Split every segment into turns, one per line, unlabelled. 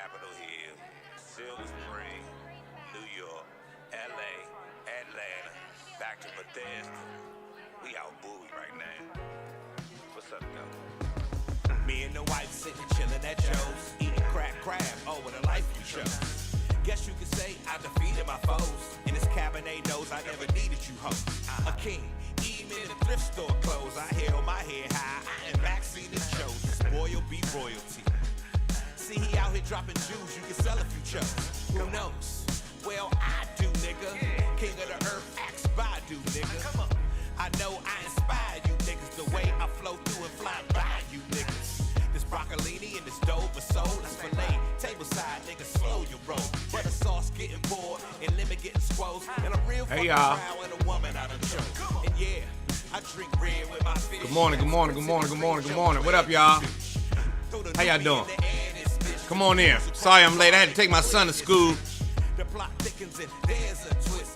Capitol Hill, Silver Spring, New York, LA, Atlanta, back to Bethesda. We out booey right now. What's up, though? Me and the wife sitting chilling at Joe's, eating crack crab. Oh, what a life we chose. Guess you could say I defeated my foes. And this Cabernet knows I never needed you, ho. A king, even in the thrift store clothes. I held my head high and backseat the shows. Spoil be royalty. See, he out here dropping jewels, you can sell if you chose. Who knows? Well, I do, nigga. King of the earth, axe Badu, nigga. Come on. I know I inspire you niggas the way I flow through and fly by you niggas. This broccolini and this dough for soul, that's filet. Table side, nigga, slow your roll. Butter sauce getting poured and lemon getting squoze. And a real fucking crowd and a woman I done chose. And yeah, I drink red with my fish.
Good morning, good morning, good morning, good morning, good morning. What up, y'all? How y'all doing? Come on in. Sorry I'm late. I had to take my son to school.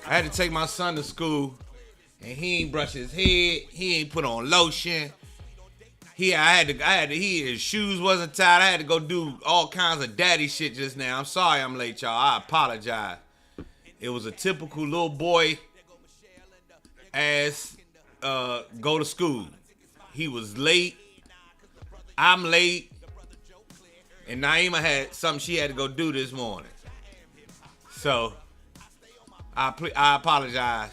I had to take my son to school, and he ain't brushed his head. He ain't put on lotion. His shoes wasn't tied. I had to go do all kinds of daddy shit just now. I'm sorry I'm late, y'all. I apologize. It was a typical little boy ass go to school. He was late. I'm late. And Naima had something she had to go do this morning. So, I apologize.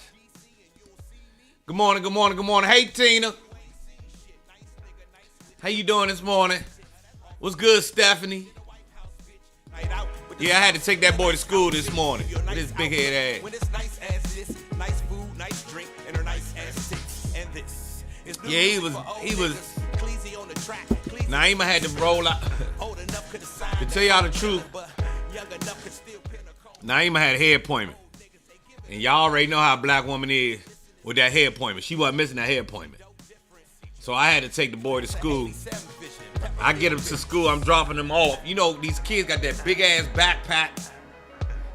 Good morning, good morning, good morning. Hey, Tina. How you doing this morning? What's good, Stephanie? Yeah, I had to take that boy to school this morning with his big head ass. Yeah, he was. Naima had to roll out. To tell y'all the truth, Naima had a hair appointment. And y'all already know how a black woman is with that hair appointment. She wasn't missing that hair appointment. So I had to take the boy to school. I get him to school, I'm dropping him off. You know, these kids got that big ass backpack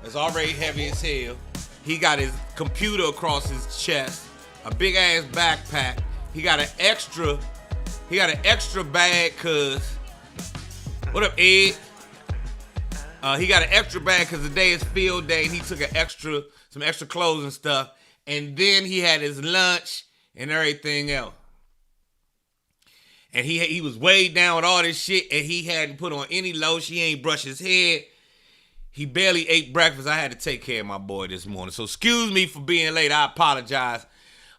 that's already heavy as hell. He got his computer across his chest, a big ass backpack. He got an extra bag, cause what up, Ed? He got an extra bag because today is field day, and he took some extra clothes and stuff. And then he had his lunch and everything else. And he was weighed down with all this shit, and he hadn't put on any lotion. He ain't brushed his head. He barely ate breakfast. I had to take care of my boy this morning. So excuse me for being late. I apologize.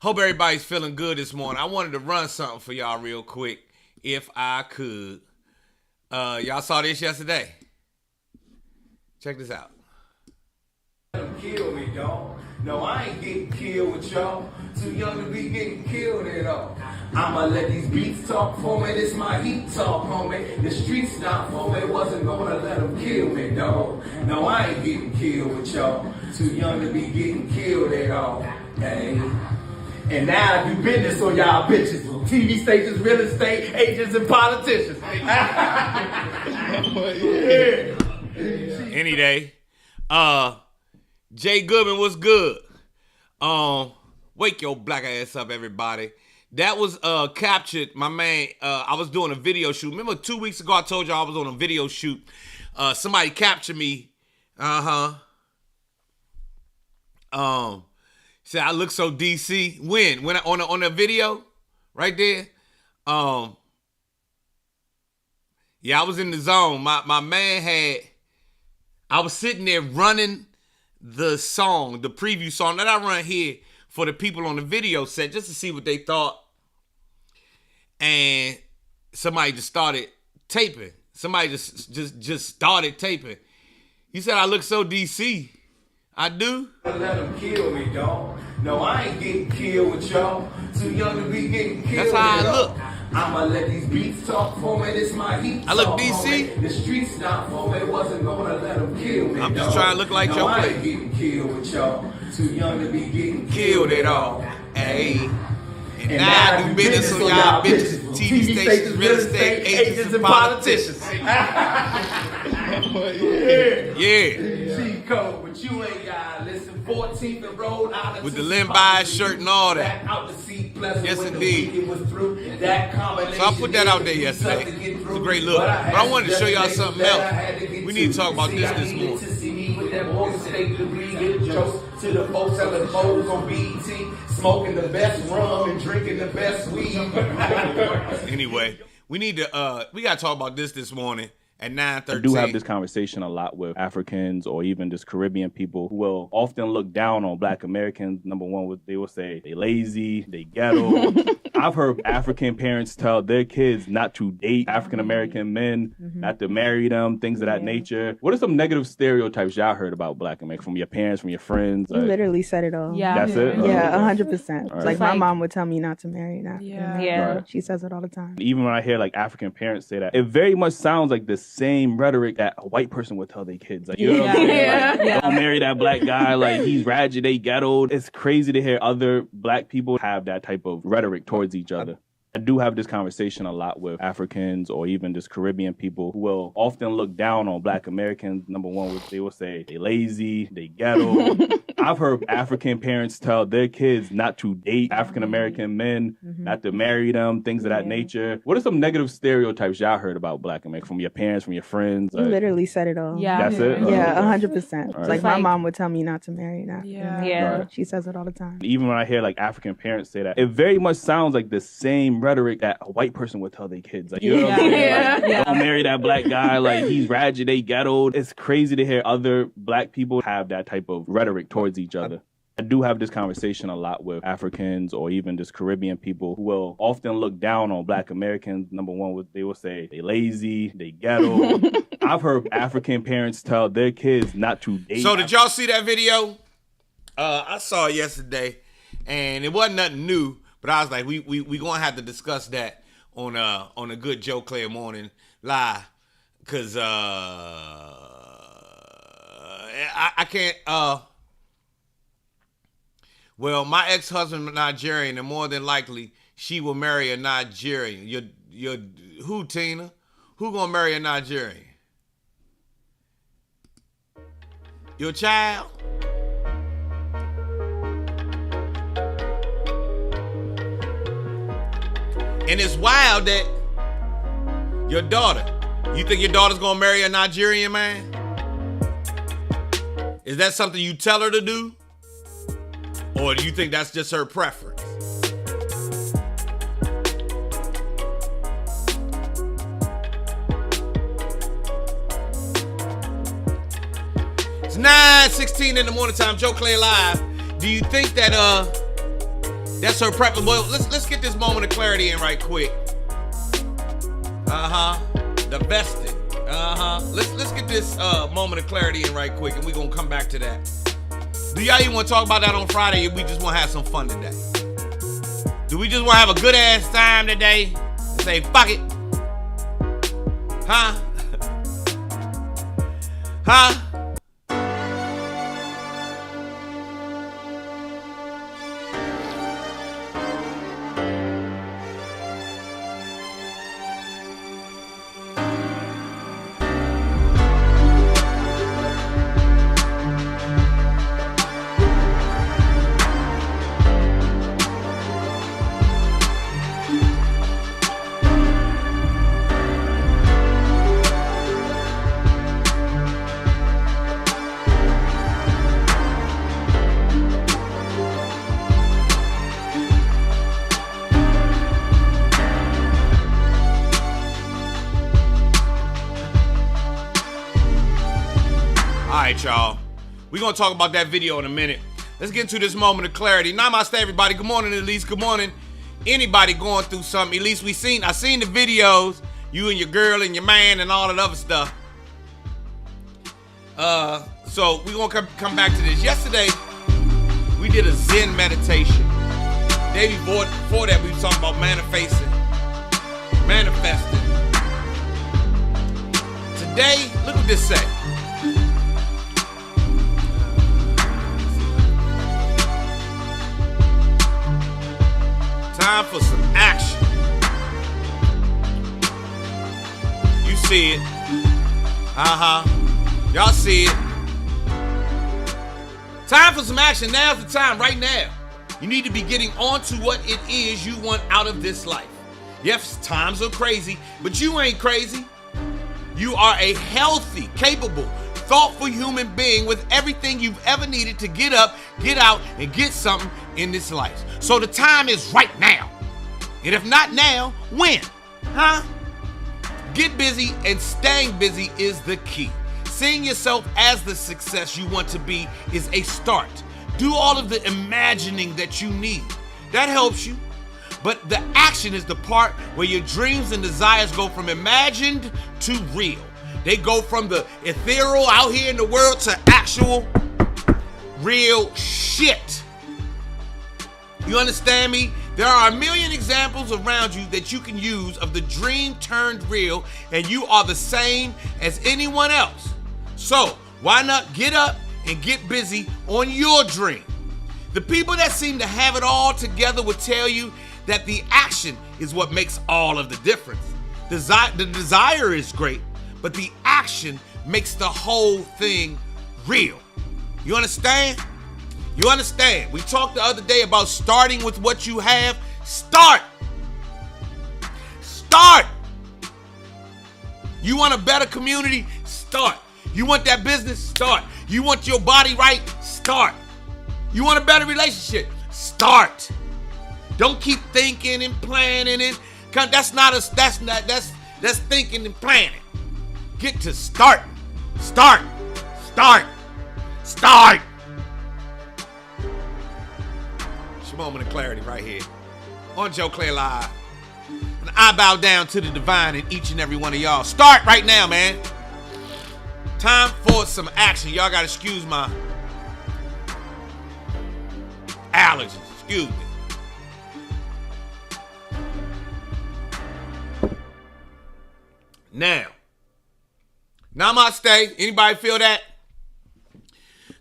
Hope everybody's feeling good this morning. I wanted to run something for y'all real quick, if I could. Y'all saw this yesterday. Check this out.
Kill me, dog. No, I ain't getting killed with y'all. Too young to be getting killed at all. I'ma let these beats talk for me. This my heat talk, homie. The streets not for me. Wasn't gonna let them kill me, dog. No, I ain't getting killed with y'all. Too young to be getting killed at all. Hey. And now I do business on y'all bitches. TV stations, real estate agents, and politicians.
Any day. Jay Goodman, what's good? Wake your black ass up, everybody. That was captured, my man. I was doing a video shoot. Remember 2 weeks ago I told you I was on a video shoot. Somebody captured me. Said I look so DC. When on the video right there. Yeah, I was in the zone. My man I was sitting there running the song, the preview song that I run here for the people on the video set just to see what they thought. And somebody just started taping. Somebody just started taping. He said I look so DC. I do.
Let them kill me, dog. No, I ain't getting killed with y'all. Too young to be getting killed.
That's how I look.
I'ma let these beats talk for me. This my heat.
I look DC.
The streets not for me. Wasn't gonna let them kill me.
I'm just trying to look like
no,
your
I
place.
ain't getting killed with y'all. Too young to be getting
Killed it all. Hey. And now I do business on y'all bitches. TV stations, real estate agents, and politicians. Yeah.
Cheat code, but you ain't got listen. 14th and Rhode Island
with the Limb By shirt and all that.
Yes,
indeed. So I put that out there yesterday. It's a great look. But I wanted to show y'all something else. We need to talk about this morning.
To see me with that boy steak to be good jokes to the folks selling clothes on BET, smoking the best rum and drinking the best weed.
Anyway, we gotta talk about this morning at 9:13.
I do have this conversation a lot with Africans or even just Caribbean people who will often look down on Black Americans. Number one, they will say they lazy, they ghetto. I've heard African parents tell their kids not to date African American men, not to marry them, things of that nature. What are some negative stereotypes y'all heard about Black Americans from your parents, from your friends?
You literally said it all.
Yeah.
That's it?
Yeah, 100%.
Right.
Like my mom would tell me not to marry an African.
Yeah.
Right.
She says it all the time.
Even when I hear like African parents say that, it very much sounds like the same rhetoric that a white person would tell their kids. Like, you know what I'm saying? Like, don't marry that Black guy. Like, he's ratchet, they ghetto. It's crazy to hear other Black people have that type of rhetoric towards each other. I do have this conversation a lot with Africans or even just Caribbean people who will often look down on Black Americans. Number one, they will say they lazy, they ghetto. I've heard African parents tell their kids not to date African American men, not to marry them, things of that nature. What are some negative stereotypes y'all heard about Black Americans from your parents, from your friends?
You literally said it all.
Yeah.
That's it?
Yeah, 100%.
Right.
Like my mom would tell me not to marry an African.
Yeah.
Right.
She says it all the time.
Even when I hear like African parents say that, it very much sounds like the same rhetoric that a white person would tell their kids. Like, you know what I'm saying? Like, don't marry that Black guy. Like, he's ratchet, they ghetto. It's crazy to hear other Black people have that type of rhetoric towards each other. I do have this conversation a lot with Africans or even just Caribbean people who will often look down on Black Americans. Number one, they will say they lazy, they ghetto. I've heard African parents tell their kids not to date.
So did y'all see that video? I saw it yesterday, and it wasn't nothing new. But I was like, we gonna have to discuss that on a good Joe Clair morning live, cause I can't. Well, my ex-husband is Nigerian, and more than likely she will marry a Nigerian. Your who, Tina? Who gonna marry a Nigerian? Your child? And it's wild that your daughter, you think your daughter's gonna marry a Nigerian man? Is that something you tell her to do? Or do you think that's just her preference? It's 9:16 in the morning time, Joe Clair live. Do you think that that's her preference? Well, let's get this moment of clarity in right quick. The vesting. Let's get this moment of clarity in right quick, and we're gonna come back to that. Do y'all even want to talk about that on Friday, or we just want to have some fun today? Do we just want to have a good ass time today and say fuck it? Huh? Huh? Y'all, we're gonna talk about that video in a minute. Let's get into this moment of clarity. Namaste, everybody. Good morning, Elise. Good morning. Anybody going through something? Elise, I seen the videos. You and your girl and your man and all that other stuff. So we're gonna come back to this. Yesterday, we did a Zen meditation. Day before that, we were talking about manifesting. Today, look what this say. Time for some action. You see it. Y'all see it. Time for some action. Now's the time, right now. You need to be getting on to what it is you want out of this life. Yes, times are crazy, but you ain't crazy. You are a healthy, capable, thoughtful human being with everything you've ever needed to get up, get out, and get something in this life. So the time is right now. And if not now, when? Huh? Get busy, and staying busy is the key. Seeing yourself as the success you want to be is a start. Do all of the imagining that you need. That helps you. But the action is the part where your dreams and desires go from imagined to real. They go from the ethereal out here in the world to actual real shit. You understand me? There are a million examples around you that you can use of the dream turned real, and you are the same as anyone else. So why not get up and get busy on your dream? The people that seem to have it all together will tell you that the action is what makes all of the difference. The desire is great, but the action makes the whole thing real. You understand? You understand? We talked the other day about starting with what you have. Start. Start. You want a better community? Start. You want that business? Start. You want your body right? Start. You want a better relationship? Start. Don't keep thinking and planning it. That's thinking and planning. Get to start. Start. Start. Start. It's your moment of clarity right here on Joe Clair Live. And I bow down to the divine in each and every one of y'all. Start right now, man. Time for some action. Y'all gotta excuse my allergies. Excuse me. Now, namaste. Anybody feel that?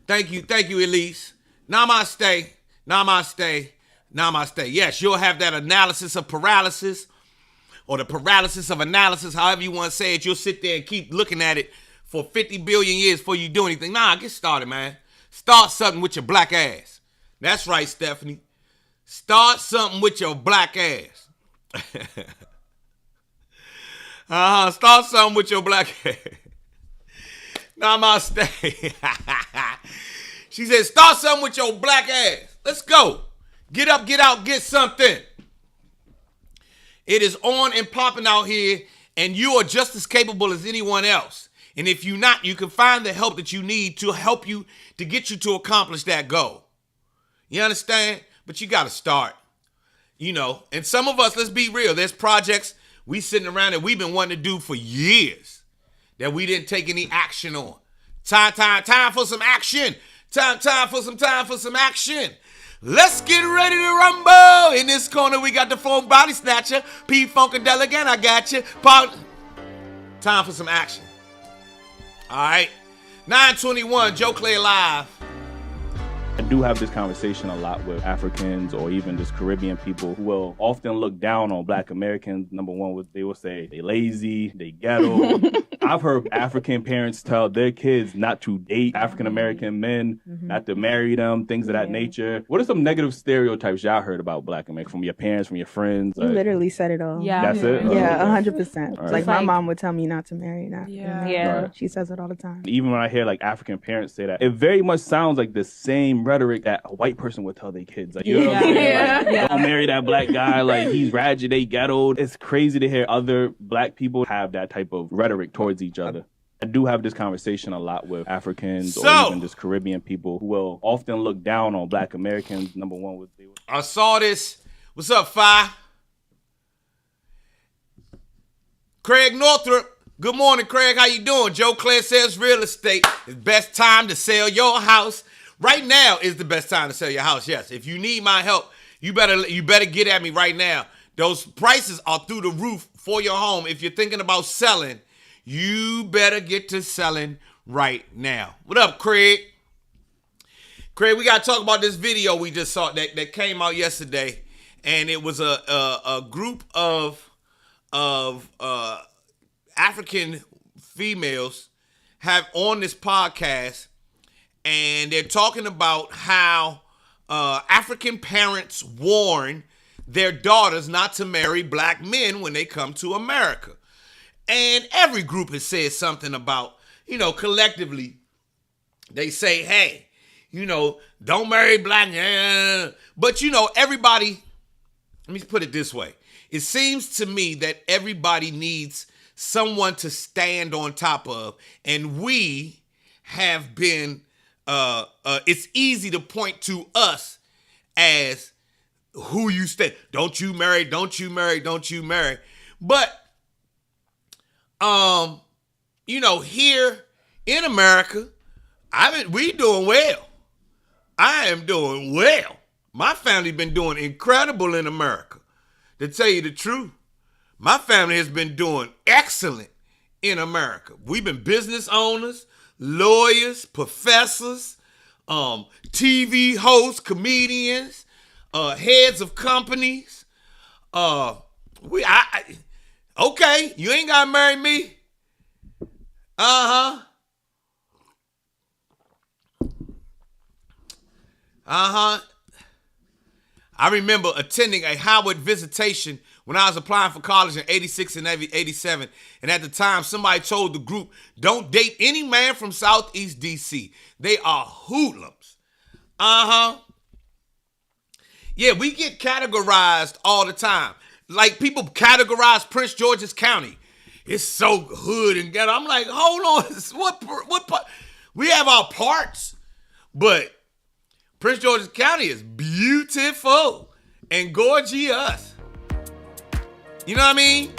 Thank you, Elise. Namaste, namaste, namaste. Yes, you'll have that analysis of paralysis, or the paralysis of analysis, however you want to say it. You'll sit there and keep looking at it for 50 billion years before you do anything. Nah, get started, man. Start something with your black ass. That's right, Stephanie. Start something with your black ass. Start something with your black ass. Namaste. She said, start something with your black ass. Let's go. Get up, get out, get something. It is on and popping out here, and you are just as capable as anyone else. And if you're not, you can find the help that you need to help you to get you to accomplish that goal. You understand? But you got to start. You know, and some of us, let's be real, there's projects we sitting around that we've been wanting to do for years that we didn't take any action on. Time for some action. Time for some action. Let's get ready to rumble. In this corner, we got the phone body snatcher, P Funkadelic, again. I got you. Time for some action. All right. 9:21, Joe Clair Live.
I do have this conversation a lot with Africans or even just Caribbean people who will often look down on Black Americans. Number one, they will say they lazy, they ghetto. I've heard African parents tell their kids not to date African American men, not to marry them, things of that nature. What are some negative stereotypes y'all heard about Black Americans from your parents, from your friends?
You literally said it all.
Yeah.
That's it? Yeah, 100%.
Right.
Like my mom would tell me not to marry an African American.
Yeah.
Right.
She says it all the time.
Even when I hear like African parents say that, it very much sounds like the same rhetoric that a white person would tell their kids. Like, you know what I'm saying? Like, don't marry that black guy. Like, he's ratchet, they ghetto. It's crazy to hear other Black people have that type of rhetoric towards each other. I do have this conversation a lot with Africans or even just Caribbean people who will often look down on Black Americans. Number one,
I saw this. What's up, Fi? Craig Northrop. Good morning, Craig. How you doing? Joe Clair Says Real Estate. It's best time to sell your house. Right now is the best time to sell your house. Yes. If you need my help, you better get at me right now. Those prices are through the roof for your home. If you're thinking about selling, you better get to selling right now. What up, Craig? Craig, we got to talk about this video we just saw that came out yesterday. And it was a group of African females have on this podcast, and they're talking about how African parents warn their daughters not to marry Black men when they come to America. And every group has said something about, collectively, they say, hey, don't marry black. But, everybody, let me put it this way. It seems to me that everybody needs someone to stand on top of. And we have been, it's easy to point to us as who you stand. Don't you marry, don't you marry, don't you marry. But, here in America, we doing well. I am doing well. My family been doing incredible in America. To tell you the truth, my family has been doing excellent in America. We've been business owners, lawyers, professors, TV hosts, comedians, heads of companies. Okay, you ain't gotta marry me. I remember attending a Howard visitation when I was applying for college in 86 and 87. And at the time, somebody told the group, don't date any man from Southeast D.C. They are hoodlums. Yeah, we get categorized all the time. Like people categorize Prince George's County. It's so hood and ghetto. I'm like, hold on. What part? We have our parts, but Prince George's County is beautiful and gorgeous. You know what I mean?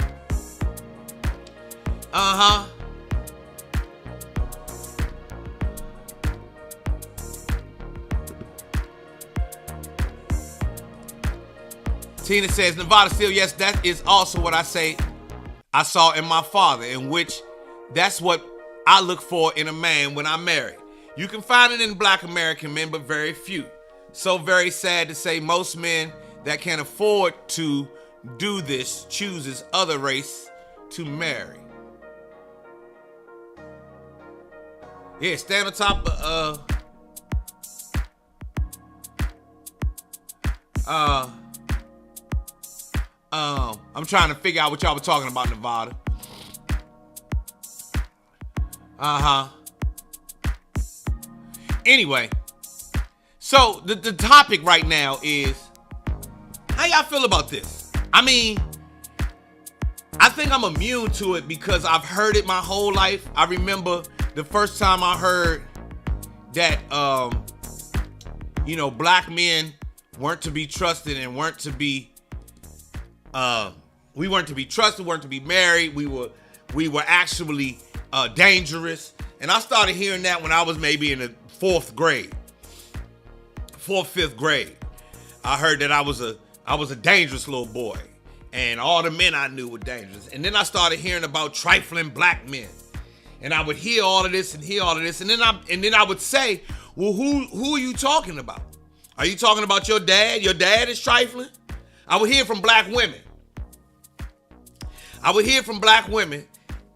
Tina says, Nevada still, yes, that is also what I saw in my father, in which that's what I look for in a man when I marry. You can find it in black American men, but very few. So very sad to say most men that can afford to do this chooses other race to marry. Yeah, stand on top of, I'm trying to figure out what y'all were talking about, Nevada. Anyway, so the topic right now is, how y'all feel about this? I mean, I think I'm immune to it because I've heard it my whole life. I remember the first time I heard that, black men weren't to be trusted and weren't to be, we weren't to be trusted, weren't to be married. We were actually dangerous. And I started hearing that when I was maybe in the fifth grade. I heard that I was a dangerous little boy. And all the men I knew were dangerous. And then I started hearing about trifling black men. And I would hear all of this. And then I would say, well, who are you talking about? Are you talking about your dad? Your dad is trifling? I would hear from black women.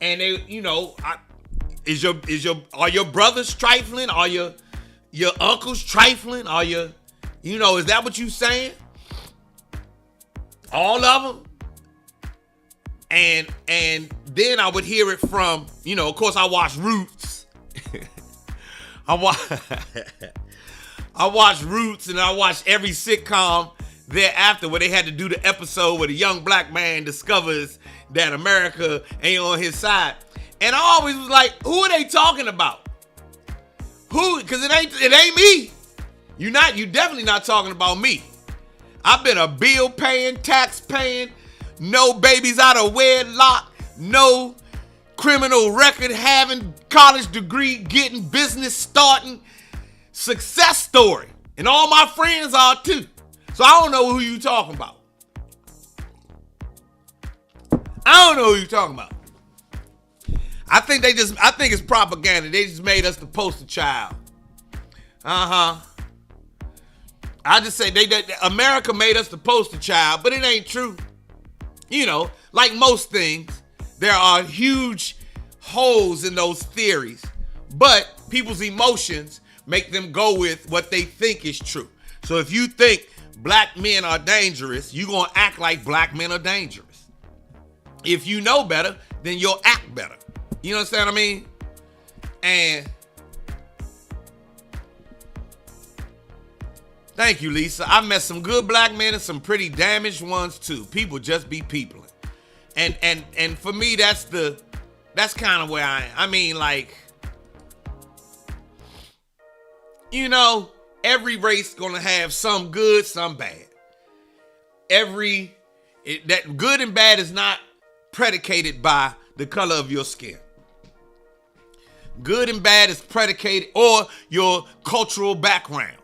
And they, are your brothers trifling? Are your uncles trifling? Are is that what you saying? All of them? And then I would hear it from, of course I watched Roots. I watched Roots and I watched every sitcom thereafter where they had to do the episode where the young black man discovers that America ain't on his side. And I always was like, who are they talking about? Who? Because it ain't me. You definitely not talking about me. I've been a bill paying, tax paying, no babies out of wedlock, no criminal record having, college degree getting, business starting, success story. And all my friends are too. So I don't know who you talking about. I think it's propaganda. They just made us the poster child. I just say America made us the poster child, but it ain't true. Like most things, there are huge holes in those theories, but people's emotions make them go with what they think is true. So if you think black men are dangerous, you're going to act like black men are dangerous. If you know better, then you'll act better. You understand what I mean? And thank you, Lisa. I met some good black men and some pretty damaged ones too. People just be peopling. And for me, that's kind of where I am. I mean, like, you know, every race gonna have some good, some bad. That good and bad is not predicated by the color of your skin. Good and bad is predicated or your cultural background.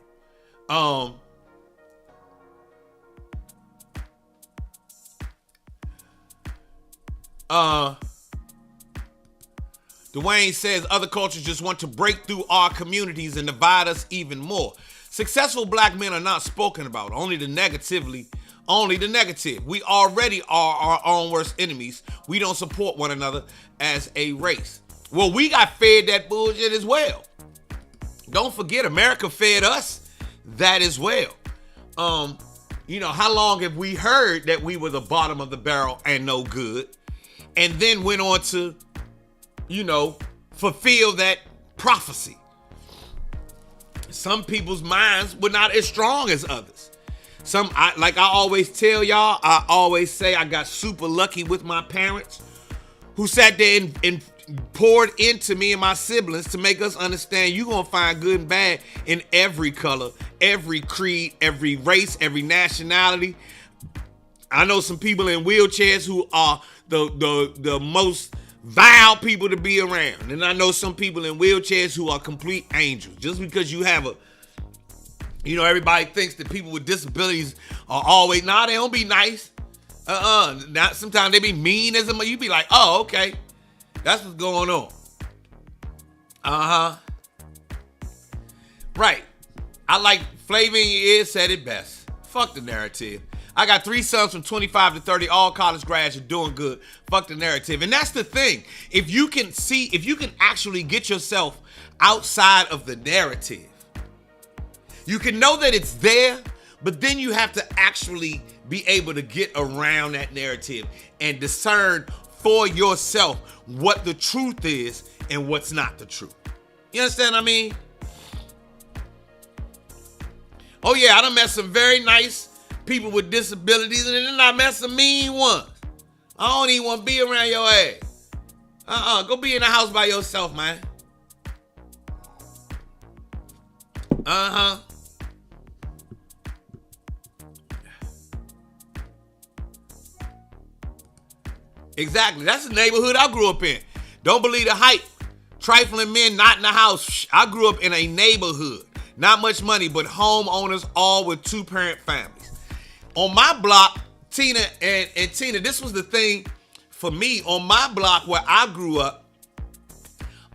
Dwayne says other cultures just want to break through our communities and divide us even more. Successful black men are not spoken about, only the negative. We already are our own worst enemies. We don't support one another as a race. Well, we got fed that bullshit as well. Don't forget, America fed us that as well. You know, how long have we heard that we were the bottom of the barrel and no good? And then went on to, you know, fulfill that prophecy. Some people's minds were not as strong as others. Like I always tell y'all, I always say I got super lucky with my parents who sat there and poured into me and my siblings to make us understand you're going to find good and bad in every color, every creed, every race, every nationality. I know some people in wheelchairs who are the most vile people to be around. And I know some people in wheelchairs who are complete angels. Just because you have everybody thinks that people with disabilities are always, they don't be nice. Sometimes they be mean as a, you be like, oh, okay. That's what's going on. Right. I like Flavor in Your Ear said it best. Fuck the narrative. I got 3 sons from 25 to 30, all college grads are doing good. Fuck the narrative. And that's the thing. If you can actually get yourself outside of the narrative, you can know that it's there, but then you have to actually be able to get around that narrative and discern for yourself what the truth is and what's not the truth. You understand what I mean? Oh yeah, I done met some very nice people with disabilities, and then I met some mean ones. I don't even want to be around your ass. Go be in the house by yourself, man. Exactly. That's the neighborhood I grew up in. Don't believe the hype. Trifling men not in the house. I grew up in a neighborhood. Not much money, but homeowners, all with 2-parent families. On my block, Tina and Tina, this was the thing for me. On my block where I grew up,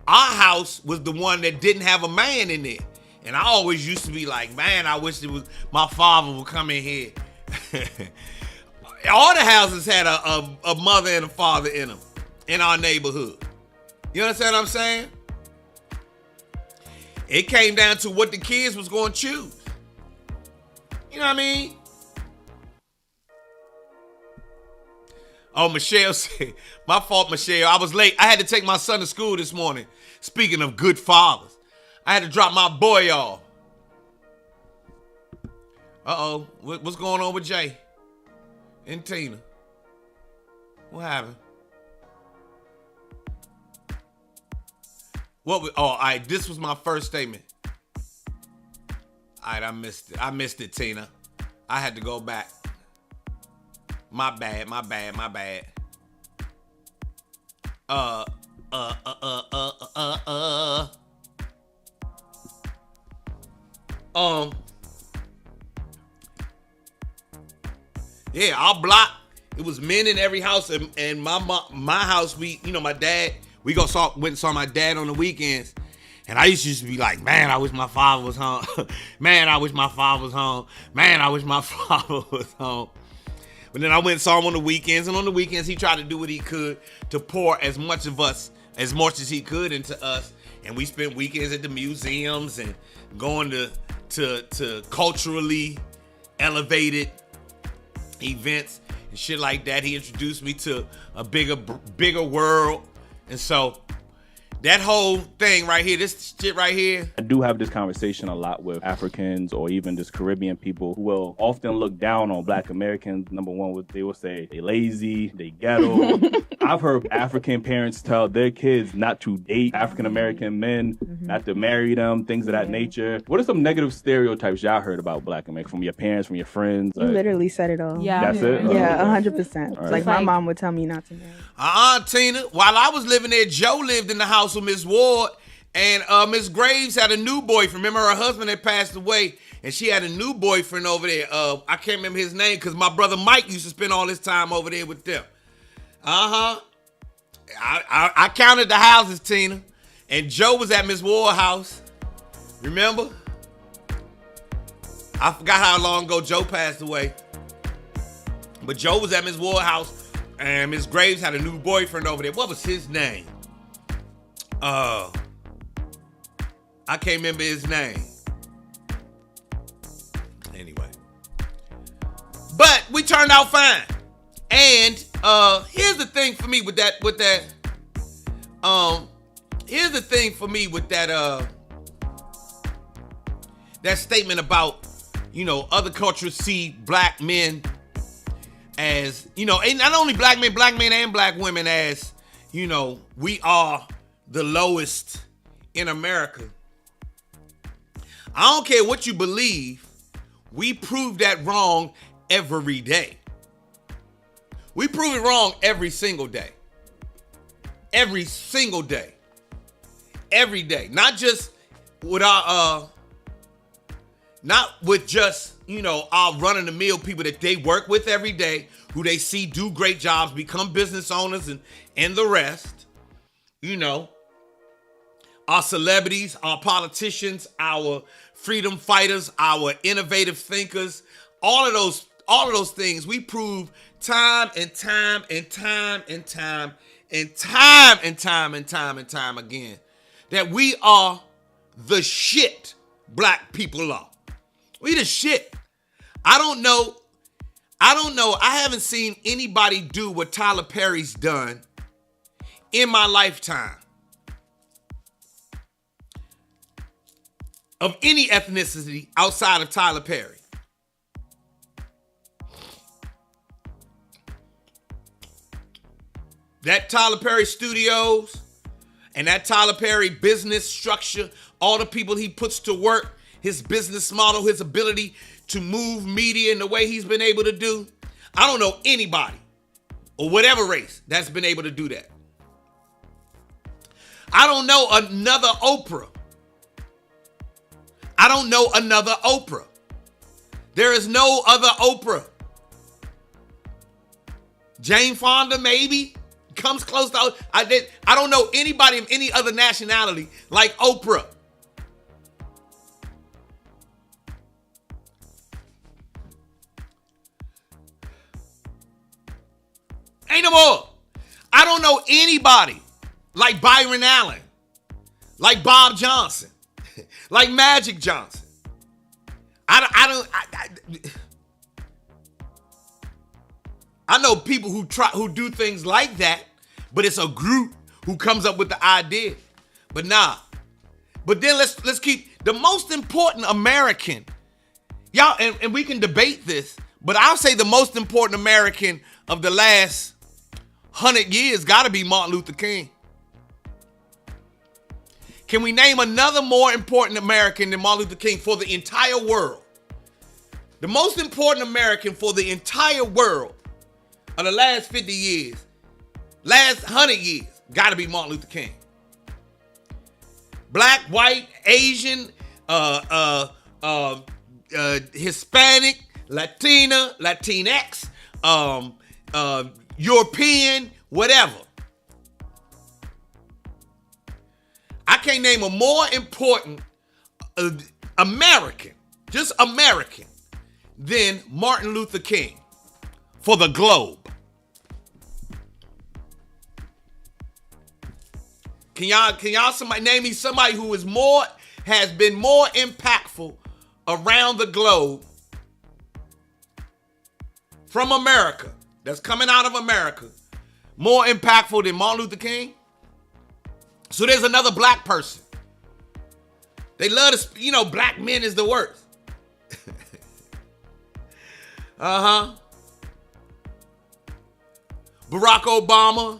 our house was the one that didn't have a man in there. And I always used to be like, man, I wish it was my father would come in here. All the houses had a mother and a father in them in our neighborhood. You understand what I'm saying? It came down to what the kids was going to choose. You know what I mean? Oh, Michelle said, my fault, Michelle. I was late. I had to take my son to school this morning. Speaking of good fathers, I had to drop my boy off. Uh-oh. What's going on with Jay and Tina? What happened? All right, this was my first statement. All right, I missed it. I missed it, Tina. I had to go back. My bad. Yeah, our block, it was men in every house, and my house, my dad, went and saw my dad on the weekends. And I used to be like, man, I wish my father was home. Man, I wish my father was home. Man, I wish my father was home. But then I went and saw him on the weekends. And on the weekends, he tried to do what he could to pour as much as he could into us. And we spent weekends at the museums and going to culturally elevated events. and shit like that. He introduced me to a bigger world. And so that whole thing right here, this shit right here.
I do have this conversation a lot with Africans or even just Caribbean people who will often look down on Black Americans. Number one, they will say they lazy, they ghetto. I've heard African parents tell their kids not to date African American men, not to marry them, things of that nature. What are some negative stereotypes y'all heard about Black Americans from your parents, from your friends?
You literally said it all.
Yeah.
That's it?
Yeah, 100%.
Right.
Like my mom would tell me not to marry.
Tina, while I was living there, Joe lived in the house with Miss Ward, and Miss Graves had a new boyfriend. Remember, her husband had passed away, and she had a new boyfriend over there. I can't remember his name because my brother Mike used to spend all his time over there with them. I counted the houses, Tina, and Joe was at Miss Ward's house. Remember? I forgot how long ago Joe passed away, but Joe was at Miss Ward's house, and Miss Graves had a new boyfriend over there. What was his name? I can't remember his name. Anyway. But we turned out fine. And here's the thing for me with that that statement about, other cultures see Black men as, and not only black men and Black women as, we are the lowest in America. I don't care what you believe. We prove that wrong every day. We prove it wrong every single day. Every single day. Every day. Not just with our not with just, our run-of-the-mill people that they work with every day, who they see do great jobs, become business owners and the rest. Our celebrities, our politicians, our freedom fighters, our innovative thinkers, all of those things we prove time and time again that we are the shit. Black people are. We the shit. I don't know. I haven't seen anybody do what Tyler Perry's done in my lifetime. Of any ethnicity outside of Tyler Perry. That Tyler Perry Studios and that Tyler Perry business structure, all the people he puts to work, his business model, his ability to move media in the way he's been able to do. I don't know anybody or whatever race that's been able to do that. I don't know another Oprah. I don't know another Oprah. There is no other Oprah. Jane Fonda maybe comes close to. I don't know anybody of any other nationality like Oprah. Ain't no more. I don't know anybody like Byron Allen, like Bob Johnson, like Magic Johnson. I know people who do things like that, but it's a group who comes up with the idea. But nah. But then let's keep the most important American. Y'all, and we can debate this, but I'll say the most important American of the last 100 years gotta be Martin Luther King. Can we name another more important American than Martin Luther King for the entire world? The most important American for the entire world of the last 50 years, last 100 years, gotta be Martin Luther King. Black, white, Asian, Hispanic, Latina, Latinx, European, whatever. I can't name a more important American, just American, than Martin Luther King for the globe. Can y'all somebody name me somebody who has been more impactful around the globe from America that's coming out of America more impactful than Martin Luther King? So there's another black person. They love to, black men is the worst. Uh-huh. Barack Obama.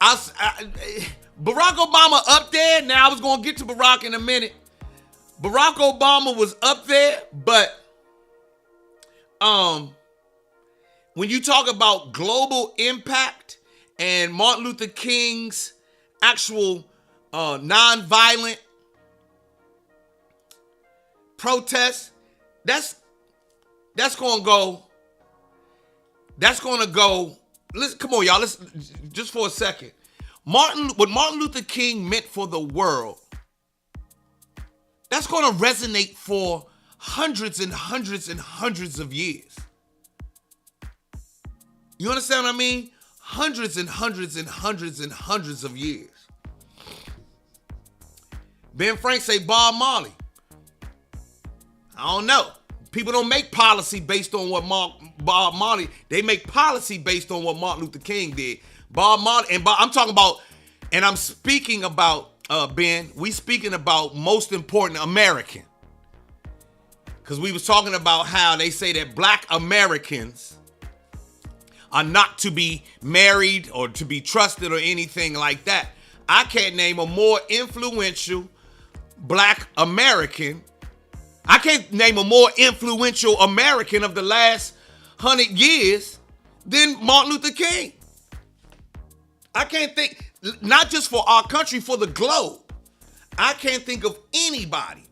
Barack Obama up there. Now I was going to get to Barack in a minute. Barack Obama was up there, but when you talk about global impact and Martin Luther King's actual nonviolent protest, that's going to go. Listen, come on, y'all. Listen, just for a second. What Martin Luther King meant for the world, that's going to resonate for hundreds and hundreds and hundreds of years. You understand what I mean? Hundreds and hundreds and hundreds and hundreds of years. Ben Frank say Bob Marley. I don't know. People don't make policy based on what Bob Marley. They make policy based on what Martin Luther King did. Bob Marley and I'm talking about, and I'm speaking about Ben. We speaking about most important American, because we was talking about how they say that black Americans are not to be married or to be trusted or anything like that. I can't name a more influential black American. I can't name a more influential American of the last 100 years than Martin Luther King. I can't think, not just for our country, for the globe. I can't think of anybody.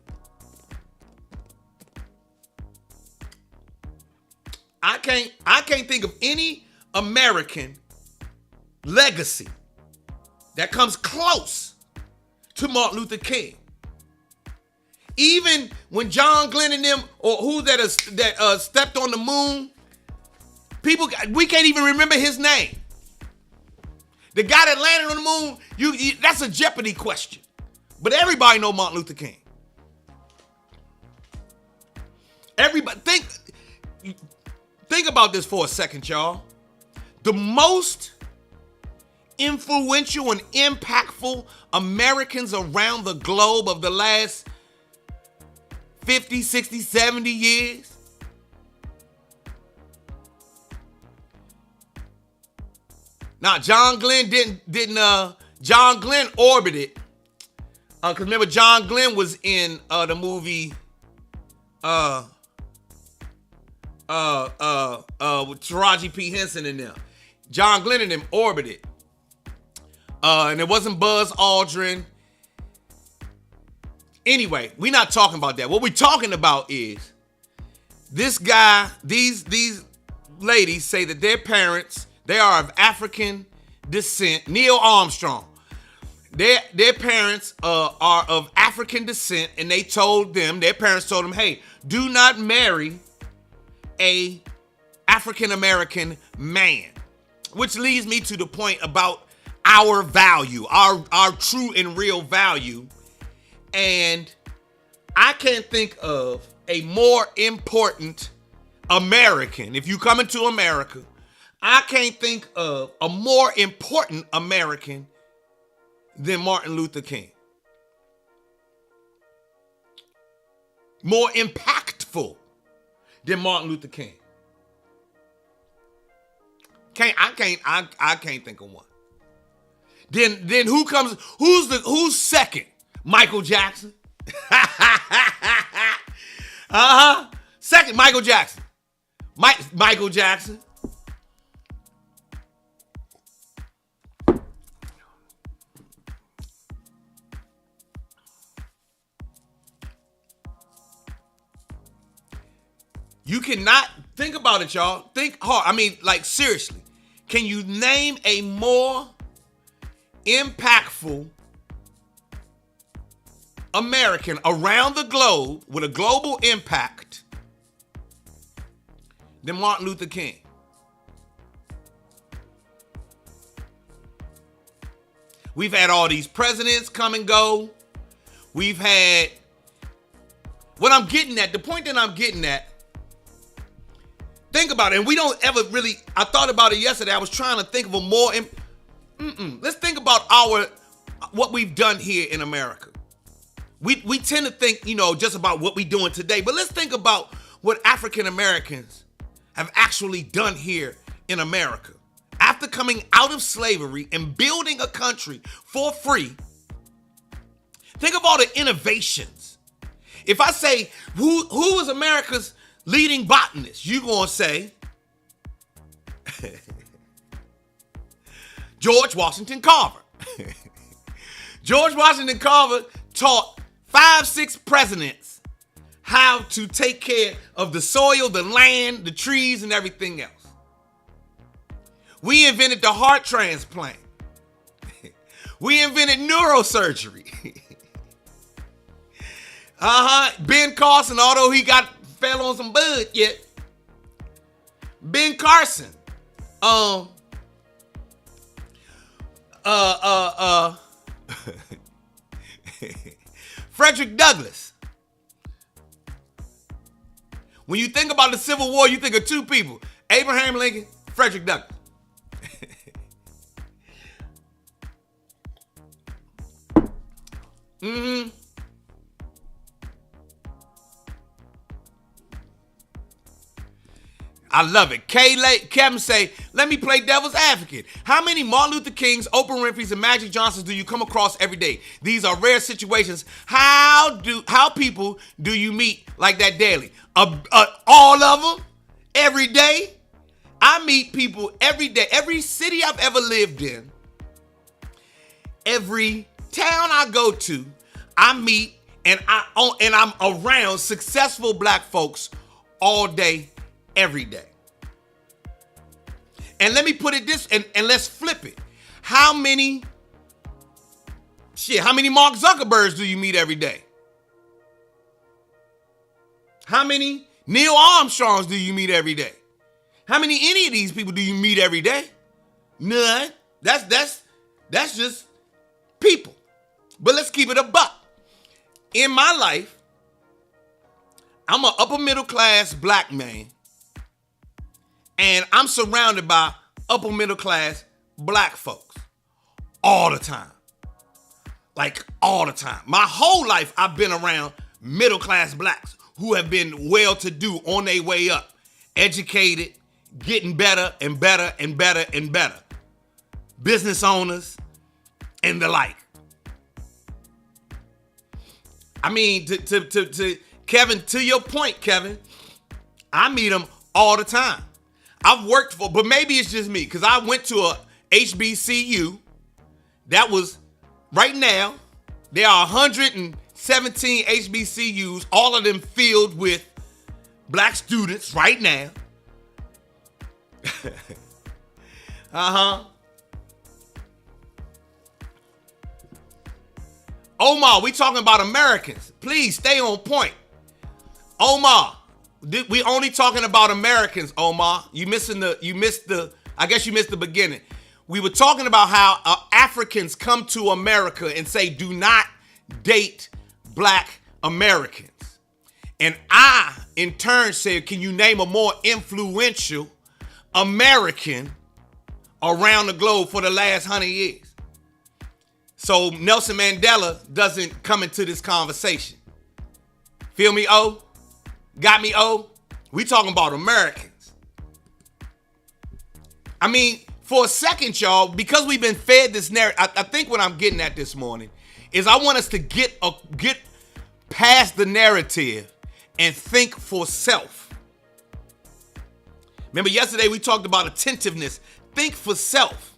I can't think of any American legacy that comes close to Martin Luther King. Even when John Glenn and them, or who that stepped on the moon, we can't even remember his name. The guy that landed on the moon, that's a Jeopardy question. But everybody know Martin Luther King. Everybody, think about this for a second, y'all. The most influential and impactful Americans around the globe of the last 50, 60, 70 years. Now, John Glenn John Glenn orbited, because remember John Glenn was in the movie with Taraji P. Henson and them. John Glenn and them orbited. And it wasn't Buzz Aldrin. Anyway, we're not talking about that. What we're talking about is this guy, these ladies say that their parents, they are of African descent. Neil Armstrong. Their parents are of African descent, and their parents told them, hey, do not marry a African American man. Which leads me to the point about our value, our true and real value. And I can't think of a more important American. If you come into America, I can't think of a more important American than Martin Luther King. More impactful than Martin Luther King. I can't think of one. Then who's second? Michael Jackson. Second, Michael Jackson. Michael Jackson. You cannot think about it, y'all. Think hard. I mean, like, seriously. Can you name a more impactful American around the globe with a global impact than Martin Luther King? We've had all these presidents come and go. We've had, the point that I'm getting at, Think about it. And we don't ever really, I thought about it yesterday. I was trying to think of a more, let's think about what we've done here in America. We tend to think, just about what we're doing today. But let's think about what African Americans have actually done here in America. After coming out of slavery and building a country for free, think of all the innovations. If I say, who was America's leading botanist, you're going to say George Washington Carver. George Washington Carver taught 5-6 presidents how to take care of the soil, the land, the trees, and everything else. We invented the heart transplant. We invented neurosurgery. Ben Carson, although he fell on some bud yet. Ben Carson. Frederick Douglass. When you think about the Civil War, you think of two people: Abraham Lincoln, Frederick Douglass. I love it. Kevin say, let me play devil's advocate. How many Martin Luther Kings, Oprah Winfrey's, and Magic Johnsons do you come across every day? These are rare situations. How people do you meet like that daily? All of them? Every day? I meet people every day. Every city I've ever lived in, every town I go to, I meet and I'm around successful black folks all day, every day. And let me put it this, and let's flip it. How many Mark Zuckerbergs do you meet every day? How many Neil Armstrongs do you meet every day? How many any of these people do you meet every day? None. That's just people. But let's keep it a buck. In my life, I'm an upper middle class black man. And I'm surrounded by upper middle class black folks all the time. Like all the time. My whole life I've been around middle class blacks who have been well-to-do on their way up, educated, getting better and better and better and better. Business owners and the like. I mean, to Kevin, to your point, Kevin, I meet them all the time. I've worked for, but maybe it's just me, because I went to a HBCU that was, right now, there are 117 HBCUs, all of them filled with black students right now. Omar, we talking about Americans. Please stay on point. Omar, we only talking about Americans, Omar. I guess you missed the beginning. We were talking about how Africans come to America and say, do not date black Americans. And I, in turn, said, can you name a more influential American around the globe for the last 100 years? So Nelson Mandela doesn't come into this conversation. Feel me, O? Got me, O? We talking about Americans. I mean, for a second, y'all, because we've been fed this narrative, I think what I'm getting at this morning is I want us to get past the narrative and think for self. Remember yesterday we talked about attentiveness. Think for self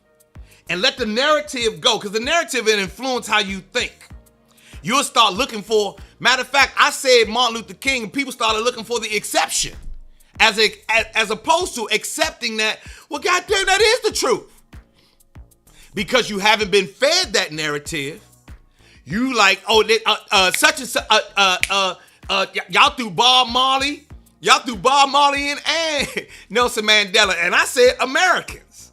and let the narrative go, because the narrative will influence how you think. You'll start looking for, matter of fact, I said Martin Luther King, and people started looking for the exception as opposed to accepting that, well, goddamn, that is the truth. Because you haven't been fed that narrative. You like, such and such, y'all threw Bob Marley in and Nelson Mandela, and I said Americans.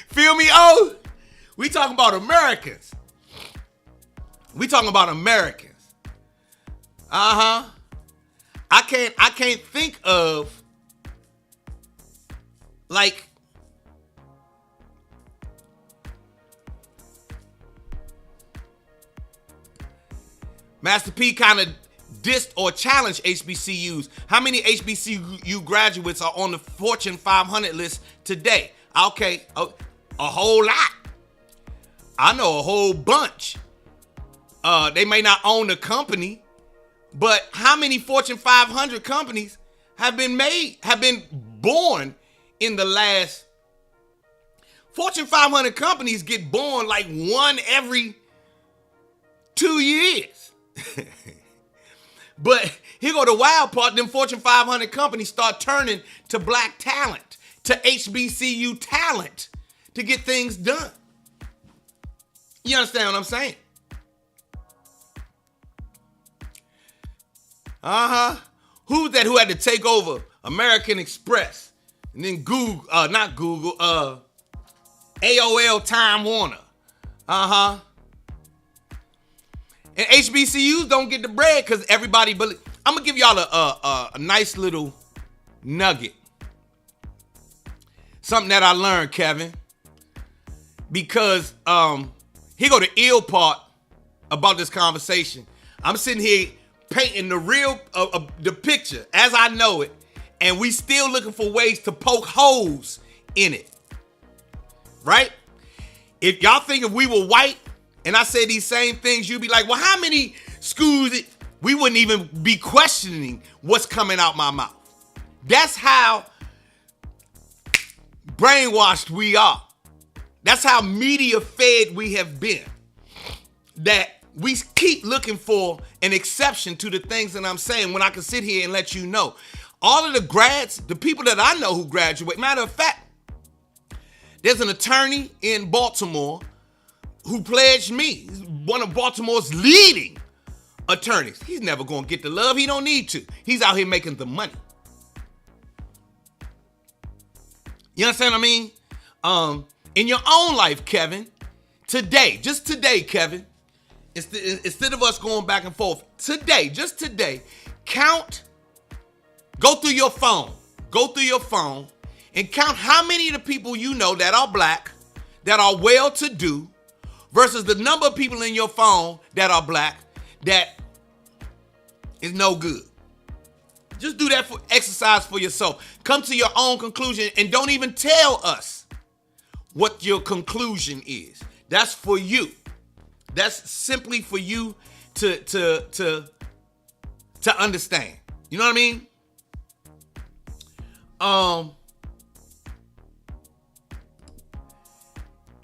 Feel me, oh? We talking about Americans. We talking about Americans. I can't think of like Master P kind of dissed or challenged HBCUs. How many HBCU graduates are on the Fortune 500 list today? Okay, a whole lot. I know a whole bunch. They may not own the company, but how many Fortune 500 companies have been born in the last? Fortune 500 companies get born like one every 2 years. But here go the wild part, them Fortune 500 companies start turning to black talent, to HBCU talent to get things done. You understand what I'm saying? Who's that who had to take over American Express and then AOL Time Warner? And HBCUs don't get the bread because everybody I'm gonna give y'all a nice little nugget. Something that I learned, Kevin. Because here go the ill part about this conversation. I'm sitting here painting the real the picture as I know it, and we still looking for ways to poke holes in it. Right? If y'all think if we were white and I say these same things, you'd be like, well, how many schools? We wouldn't even be questioning what's coming out my mouth. That's how brainwashed we are. That's how media fed we have been. That we keep looking for an exception to the things that I'm saying when I can sit here and let you know. All of the grads, the people that I know who graduate, matter of fact, there's an attorney in Baltimore who pledged me. He's one of Baltimore's leading attorneys. He's never going to get the love. He don't need to. He's out here making the money. You understand what I mean? In your own life, Kevin, today, just today, Kevin, instead of us going back and forth, just today, go through your phone and count how many of the people you know that are black, that are well-to-do, versus the number of people in your phone that are black that is no good. Just do that for exercise for yourself. Come to your own conclusion and don't even tell us what your conclusion is. That's for you. That's simply for you to understand. You know what I mean?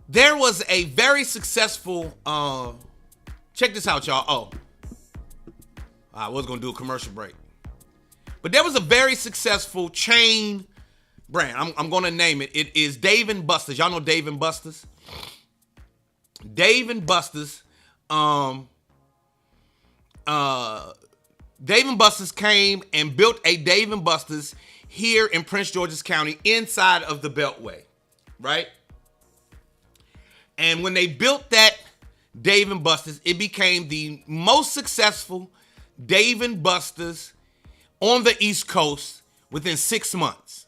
There was a very successful, check this out, y'all. I was going to do a commercial break. But there was a very successful chain brand. I'm going to name it. It is Dave & Buster's. Y'all know Dave & Buster's? Dave & Buster's. Dave & Buster's came and built a Dave & Buster's here in Prince George's County inside of the Beltway, right? And when they built that Dave & Buster's, it became the most successful Dave & Buster's on the East Coast within 6 months,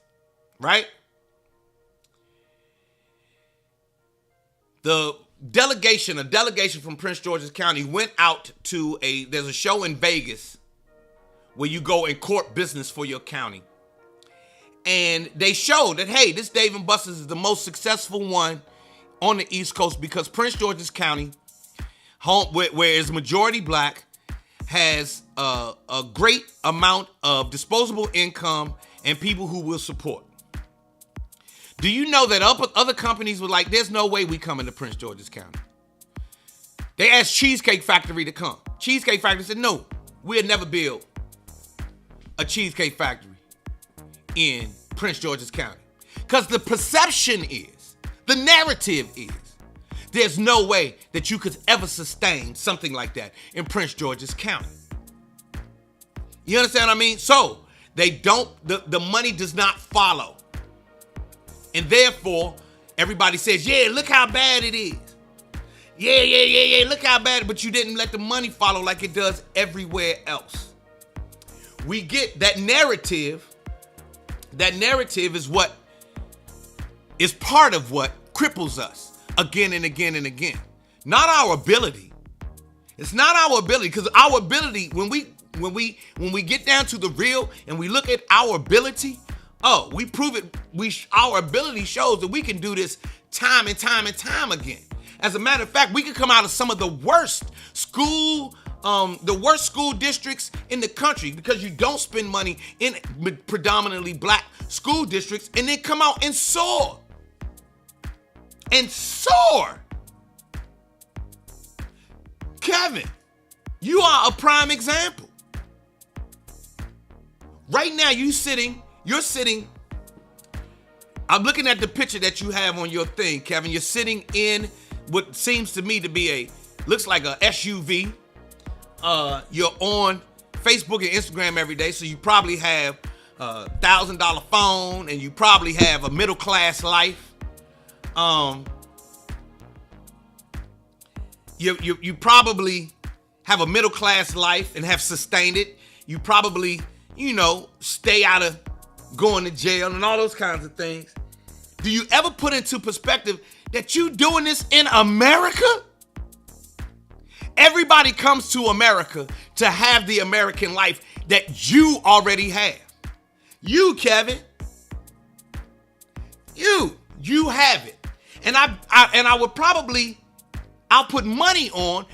right? A delegation from Prince George's County went out to there's a show in Vegas where you go and court business for your county. And they showed that, hey, this Dave & Buster's is the most successful one on the East Coast because Prince George's County, where it's majority black, has a great amount of disposable income and people who will support. Do you know that other companies were like, there's no way we come into Prince George's County? They asked Cheesecake Factory to come. Cheesecake Factory said, no, we'll never build a Cheesecake Factory in Prince George's County. Because the perception is, the narrative is, there's no way that you could ever sustain something like that in Prince George's County. You understand what I mean? So the money does not follow. And therefore, everybody says, yeah, look how bad it is. Yeah, look how bad, but you didn't let the money follow like it does everywhere else. we get that narrative. That narrative is what is part of what cripples us again and again and again. Not our ability. It's not our ability, because our ability, when we get down to the real and we look at our ability, we prove it. Our ability shows that we can do this time and time and time again. As a matter of fact, we can come out of some of the worst school districts in the country, because you don't spend money in predominantly black school districts, and then come out and soar. Kevin, you are a prime example. Right now, you're sitting, I'm looking at the picture that you have on your thing, Kevin. You're sitting in what seems to me to be looks like a SUV. You're on Facebook and Instagram every day, so you probably have a $1,000 phone, and you probably have a middle-class life. You probably have a middle-class life and have sustained it. You probably, stay out of going to jail and all those kinds of things. Do you ever put into perspective that you doing this in America? Everybody comes to America to have the American life that you already have. You, Kevin, you have it. And I'll put money on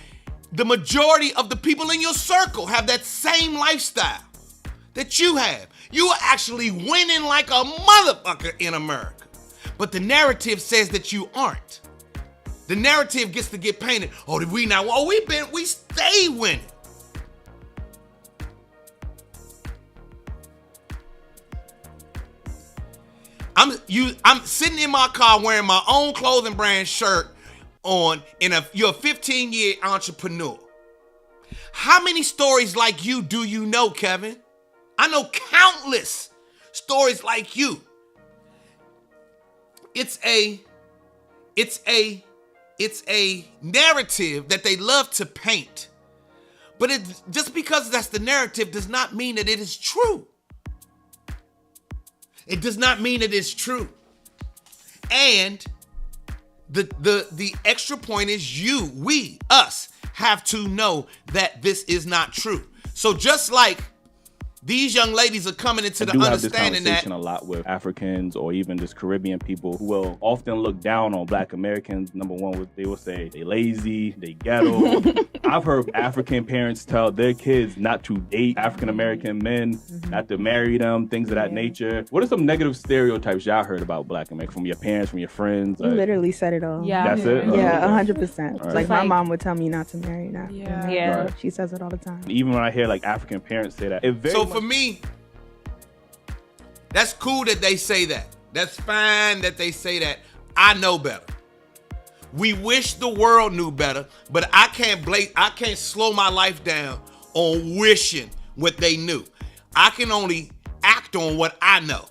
the majority of the people in your circle have that same lifestyle that you have. You are actually winning like a motherfucker in America. But the narrative says that you aren't. The narrative gets to get painted. Oh, did we now? Oh, we stay winning. I'm sitting in my car wearing my own clothing brand shirt on, you're a 15-year entrepreneur. How many stories like you do you know, Kevin? I know countless stories like you. It's a narrative that they love to paint. But just because that's the narrative does not mean that it is true. It does not mean it is true. And the extra point is we, us, have to know that this is not true. So just like these young ladies are coming into the understanding that. I do have this conversation
a lot with Africans or even just Caribbean people who will often look down on Black Americans. Number one, they will say they lazy, they ghetto. I've heard African parents tell their kids not to date African American men, not to marry them, things of that nature. What are some negative stereotypes y'all heard about Black Americans from your parents, from your friends?
You literally said it all.
Yeah.
That's it?
Yeah, 100%.
Right.
Like my mom would tell me not to marry now.
Yeah.
Right.
She says it all the time.
Even when I hear like African parents say that, it very
So for me, that's cool that they say that. That's fine that they say that. I know better. We wish the world knew better, but I can't slow my life down on wishing what they knew. I can only act on what I know.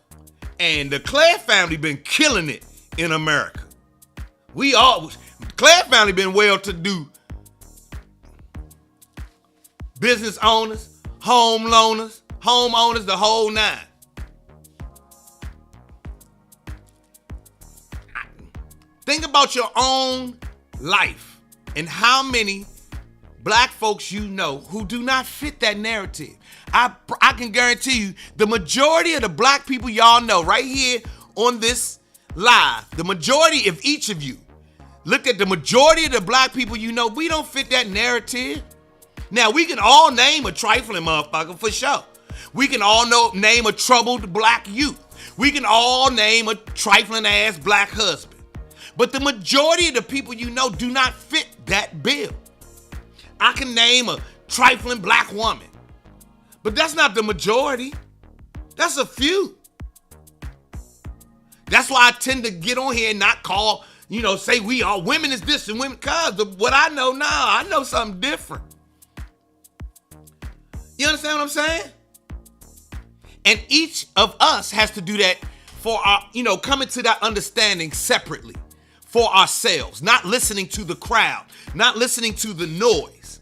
And the Clair family been killing it in America. Clair family been well-to-do business owners, homeowners, the whole nine. Think about your own life and how many Black folks you know who do not fit that narrative. I can guarantee you the majority of the Black people y'all know right here on this live, the majority of each of you looked at the majority of the Black people you know, we don't fit that narrative. Now, we can all name a trifling motherfucker for sure. We can all name a troubled Black youth. We can all name a trifling ass Black husband. But the majority of the people you know do not fit that bill. I can name a trifling Black woman. But that's not the majority. That's a few. That's why I tend to get on here and not call, say we are women is this and women, cause what I know now, I know something different. You understand what I'm saying? And each of us has to do that for our, coming to that understanding separately for ourselves, not listening to the crowd, not listening to the noise.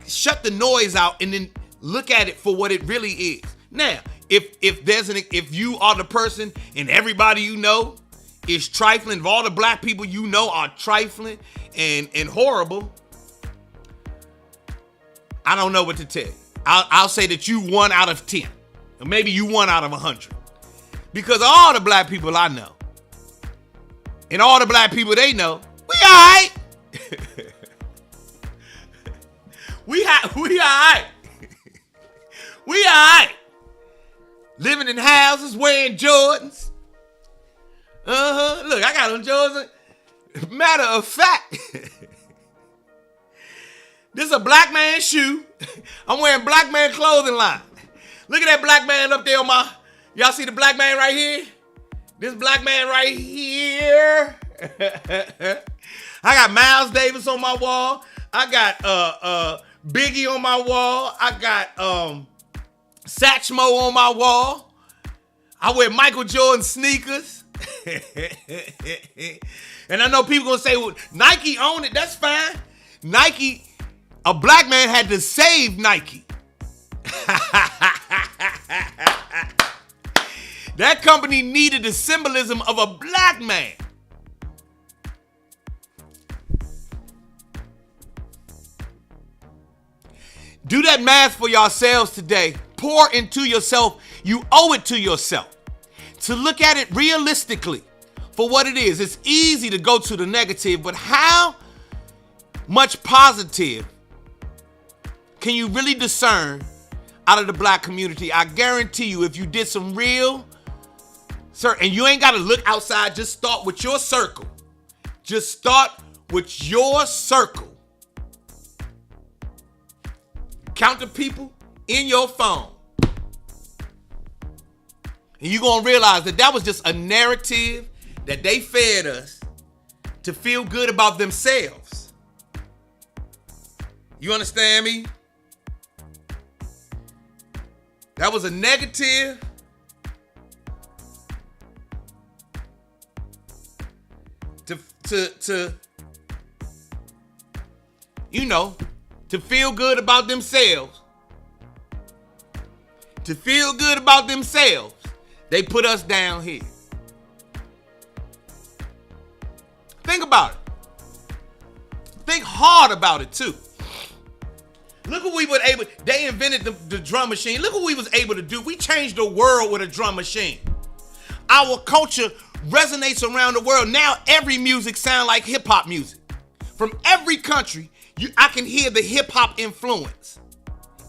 Shut the noise out and then look at it for what it really is. Now, if you are the person and everybody you know is trifling, if all the black people you know are trifling and horrible, I don't know what to tell you. I'll say that you 1 out of 10, or maybe you 1 out of 100, because all the black people I know and all the black people they know, we all right. we all right. We all right. Living in houses, wearing Jordans. Look, I got on Jordans. Matter of fact, this is a black man shoe. I'm wearing black man clothing line. Look at that black man up there on my, y'all see the black man right here? This black man right here. I got Miles Davis on my wall. I got Biggie on my wall. I got Satchmo on my wall. I wear Michael Jordan sneakers. And I know people gonna say, well, Nike own it. That's fine. Nike, a black man had to save Nike. That company needed the symbolism of a black man. Do that math for yourselves today. Pour into yourself. You owe it to yourself to look at it realistically for what it is. It's easy to go to the negative, but how much positive can you really discern out of the black community? I guarantee you, if you did some real, and you ain't got to look outside, just start with your circle. Just start with your circle. Count the people in your phone. And you're going to realize that that was just a narrative that they fed us to feel good about themselves. You understand me? That was a negative to to feel good about themselves. To feel good about themselves, they put us down here. Think about it. Think hard about it too. Look what we were able, they invented the drum machine. Look what we was able to do. We changed the world with a drum machine. Our culture resonates around the world. Now every music sounds like hip hop music. From every country, I can hear the hip hop influence.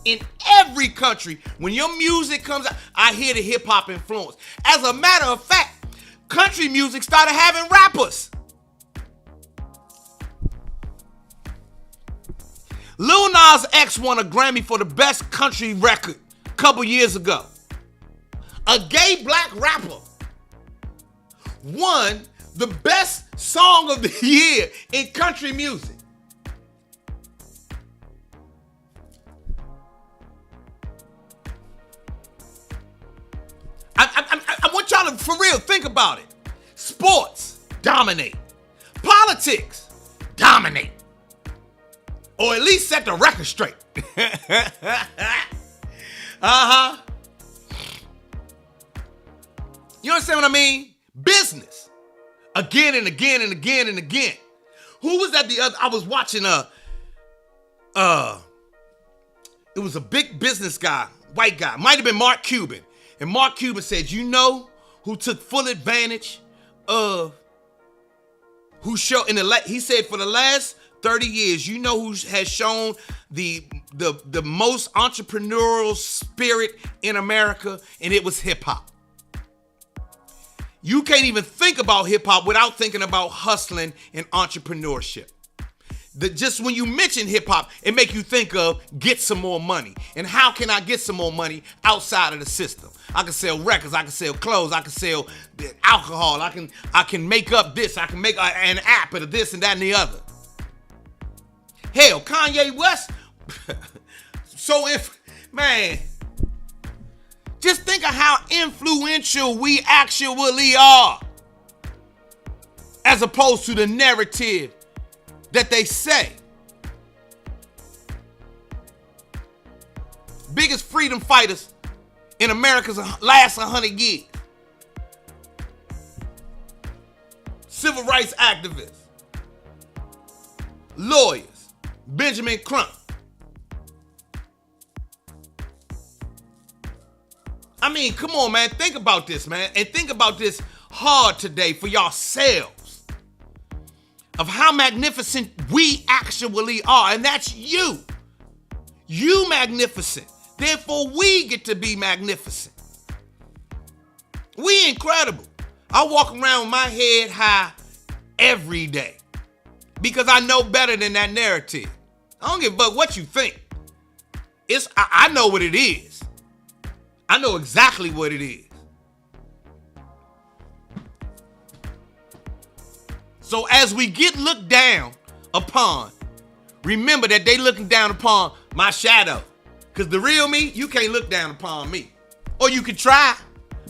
In every country, when your music comes out, I hear the hip hop influence. As a matter of fact, country music started having rappers. Lil Nas X won a Grammy for the best country record a couple years ago. A gay black rapper won the best song of the year in country music. I want y'all to, for real, think about it. Sports, dominate. Politics, dominate. Or at least set the record straight. You understand what I mean? Business. Again and again and again and again. Who was that the other? I was watching it was a big business guy, white guy. Might have been Mark Cuban. And Mark Cuban said, you know who took full advantage of he said for the last 30 years, you know who has shown the most entrepreneurial spirit in America, and it was hip hop. You can't even think about hip hop without thinking about hustling and entrepreneurship. Just when you mention hip hop, it make you think of get some more money. And how can I get some more money outside of the system? I can sell records, I can sell clothes, I can sell alcohol, I can make up this, I can make an app of this and that and the other. Hell, Kanye West. Man, just think of how influential we actually are, as opposed to the narrative that they say. biggest freedom fighters in America's last 100 years. Civil rights activists, lawyers, Benjamin Crump. I mean, come on, man. Think about this, man. And think about this hard today for yourselves of how magnificent we actually are. And that's you. You magnificent. Therefore, we get to be magnificent. We incredible. I walk around with my head high every day because I know better than that narrative. I don't give a fuck what you think. I know what it is. I know exactly what it is. So as we get looked down upon, remember that they looking down upon my shadow. Because the real me, you can't look down upon me. Or you could try,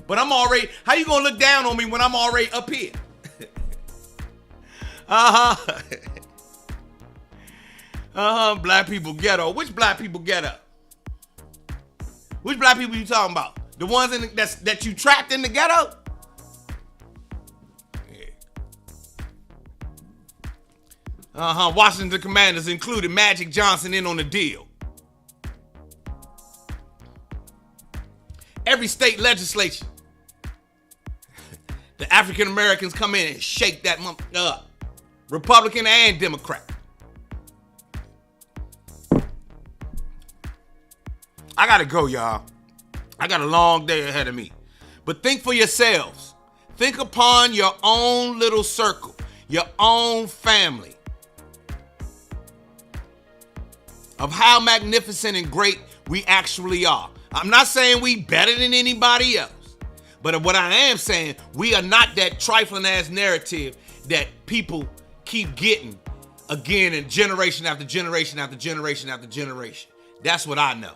but I'm already, how you gonna look down on me when I'm already up here? Black people ghetto. Which black people ghetto? Which black people you talking about? The ones that you trapped in the ghetto? Yeah. Washington Commanders included Magic Johnson in on the deal. Every state legislature, the African Americans come in and shake that motherfucker up. Republican and Democrat. I gotta go, y'all. I got a long day ahead of me. But think for yourselves. Think upon your own little circle, your own family, of how magnificent and great we actually are. I'm not saying we better than anybody else, but what I am saying, we are not that trifling ass narrative that people keep getting again and generation after generation after generation after generation. That's what I know.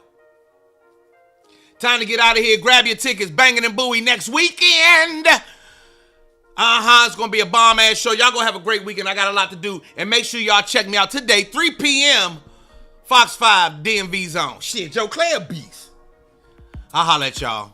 Time to get out of here. Grab your tickets. Banging and Bowie next weekend. It's going to be a bomb-ass show. Y'all going to have a great weekend. I got a lot to do. And make sure y'all check me out today, 3 p.m., Fox 5, DMV Zone. Shit, Joe Clair beast. I'll holler at y'all.